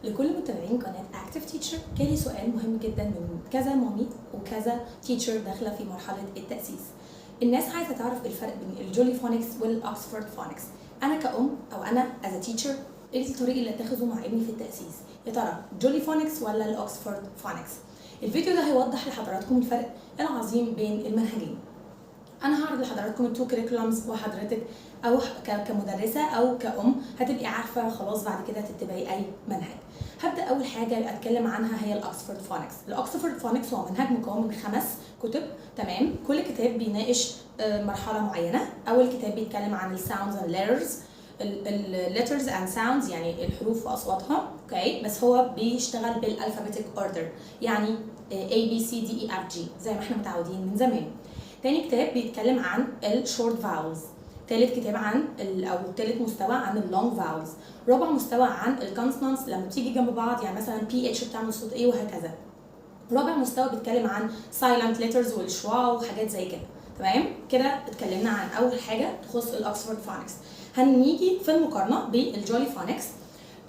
لكل متابعين قناة Active Teacher جالي سؤال مهم جدا من كذا مامي وكذا تيتشر داخلة في مرحلة التأسيس. الناس عايزة تعرف الفرق بين الجولي فونكس والأكسفورد فونكس. أنا كأم أو أنا as a teacher إيه الطريق اللي أتخذه مع ابني في التأسيس؟ يا ترى جولي فونكس ولا الأكسفورد فونكس؟ الفيديو ده هيوضح لحضراتكم الفرق العظيم بين المنهجين. انا هعرض لحضراتكم التو كريكولمز وحضرتك او كمدرسه او كأم هتبقي عارفه خلاص بعد كده تتبعي اي منهج. هبدا اول حاجه اتكلم عنها هي الاكسفورد فونكس. الاكسفورد فونكس هو منهج مكون من 5 كتب، تمام؟ كل كتاب بيناقش مرحله معينه. اول كتاب بيتكلم عن الساوندز اند ليترز، الليترز اند ساوندز يعني الحروف واصواتها، اوكي؟ بس هو بيشتغل بالالفابيتيك اوردر، يعني A B C D E F G زي ما احنا متعودين من زمان. تاني كتاب بيتكلم عن الشورت فاولز. تالت كتاب او تالت مستوى عن اللونج فاولز. رابع مستوى عن الكونسونانتس لما بتيجي جنب بعض، يعني مثلا PH بتعمل صوت ايه وهكذا. رابع مستوى بيتكلم عن سايلنت ليترز والشوا وحاجات زي كده، تمام؟ كده اتكلمنا عن اول حاجه تخص الاكسفورد فونكس. هنيجي في المقارنه بالجولي فونكس.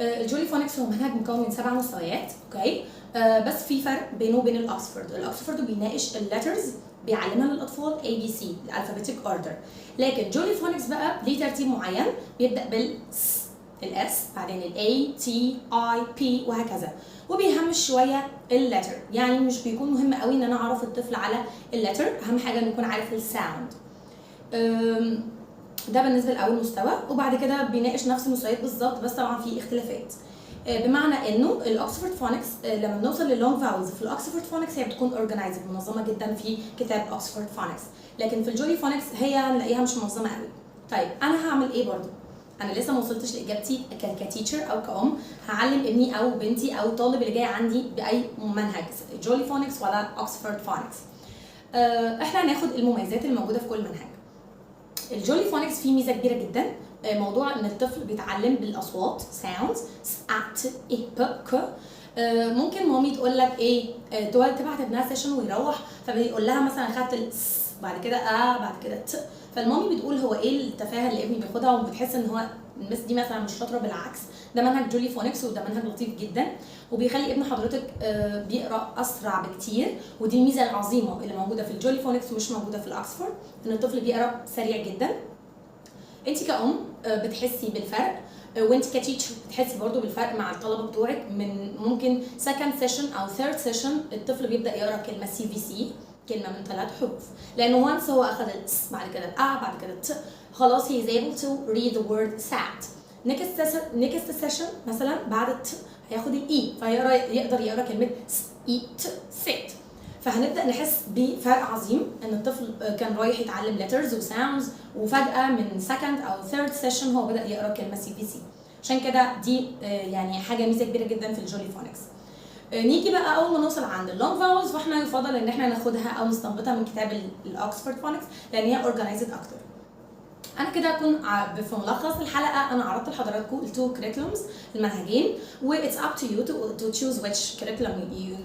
الجولي فونكس هو منهج مكون من 7 مستويات، اوكي؟ بس في فرق بينه وبين الاكسفورد. الاكسفورد بيناقش الليترز، بيعلمها للاطفال ABC الالفابيتيك اوردر، لكن جولي فونكس بقى ليه ترتيب معين، بيبدا بالاس، بعدين الاي تي اي بي وهكذا، وبيهمش شويه اللتر، يعني مش بيكون مهم قوي ان انا اعرف الطفل على اللتر، اهم حاجه انه يكون عارف الساوند. ده بالنسبه لاول مستوى، وبعد كده بيناقش نفس المستويات بالظبط بس طبعا في اختلافات. بمعنى انه الاكسفورد فونكس لما بنوصل لللونج فاولز في الاكسفورد فونكس هي بتكون اورجنايزد منظمه جدا في كتاب اكسفورد فونكس، لكن في الجولي فونكس هي هنلاقيها مش منظمه قوي. طيب انا هعمل ايه برضو؟ انا لسه ما وصلتش لاجابتي كتيتشر او كأم هعلم ابني او بنتي او الطالب اللي جاي عندي باي منهج، جولي فونكس ولا اكسفورد فونكس. احنا هناخد المميزات الموجوده في كل منهج. الجولي فونكس فيه ميزه كبيره جدا، موضوع ان الطفل بيتعلم بالاصوات sounds ات اي ب ك. ممكن مامي تقول لك ايه، تبعت ابنها سيشن ويروح فبيقول لها مثلا خدت الس بعد كده بعد كده ت، فالمامي بتقول هو ايه التفاهه اللي ابني بياخدها، وبتحس ان هو المس دي مثلا مش شاطره. بالعكس ده منهج جولي فونكس وده منهج لطيف جدا، وبيخلي ابن حضرتك بيقرا اسرع بكتير، ودي الميزه العظيمه اللي موجوده في الجولي فونكس ومش موجوده في الاكسفورد، ان الطفل بيقرا سريع جدا. انت كأم بتحسي بالفرق، وانت كتيتشر بتحسي برضو بالفرق مع الطلبه بتوعك. من ممكن سكند سيشن او ثيرد سيشن الطفل بيبدا يقرا كلمه CVC، كلمه من 3 حروف، لانه وانس هو اخذ الس بعد كده بعد كده ت، خلاص he is able to read the word sat. next session مثلا بعد الت هياخد الاي فيقدر يقرا كلمه eat sit. فهنبدا نحس بفرق عظيم ان الطفل كان رايح يتعلم letters وساوندز، وفجاه من second او third session هو بدا يقرا كلمه CVC. عشان كده دي يعني حاجه ميزه كبيره جدا في الجولي فونكس. نيجي بقى اول ما نوصل عند اللونج فاولز، فاحنا يفضل ان احنا ناخدها او نستنبطها من كتاب الاكسفورد فونكس لان هي اورجنايزد اكتر. انا كده اكون في ملخص الحلقه انا عرضت لحضراتكم التو كريكولمز المنهجين، و it's up to you to choose which curriculum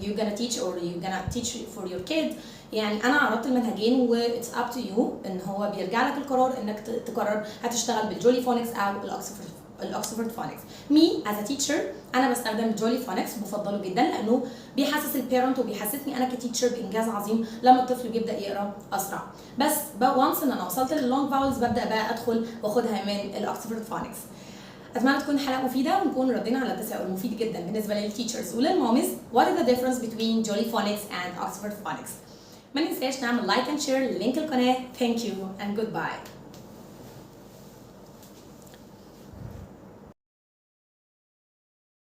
you're gonna teach or you're gonna teach for your kid. يعني انا عرضت المنهجين و it's up to you، ان هو بيرجع لك القرار انك تقرر هتشتغل بالجولي فونكس او الاكسفورد فونكس. مي از تيتشر انا بستخدم الجولي فونكس وبفضله جدا لانه بيحسس البيرنت وبيحسسني انا كتيتشر بانجاز عظيم لما الطفل بيبدا يقرا اسرع. بس وانس ان انا وصلت لللونج فاولز ببدا بقى ادخل واخدها من الاكسفورد فونكس. اتمنى تكون حلقه مفيده ونكون ردينا على تساؤل مفيد جدا بالنسبه للتيتشرز وللماميز. What is the difference between Jolly Phonics and Oxford Phonics؟ ما ننساش نعمل لايك اند شير للينك القناه. Thank you and goodbye.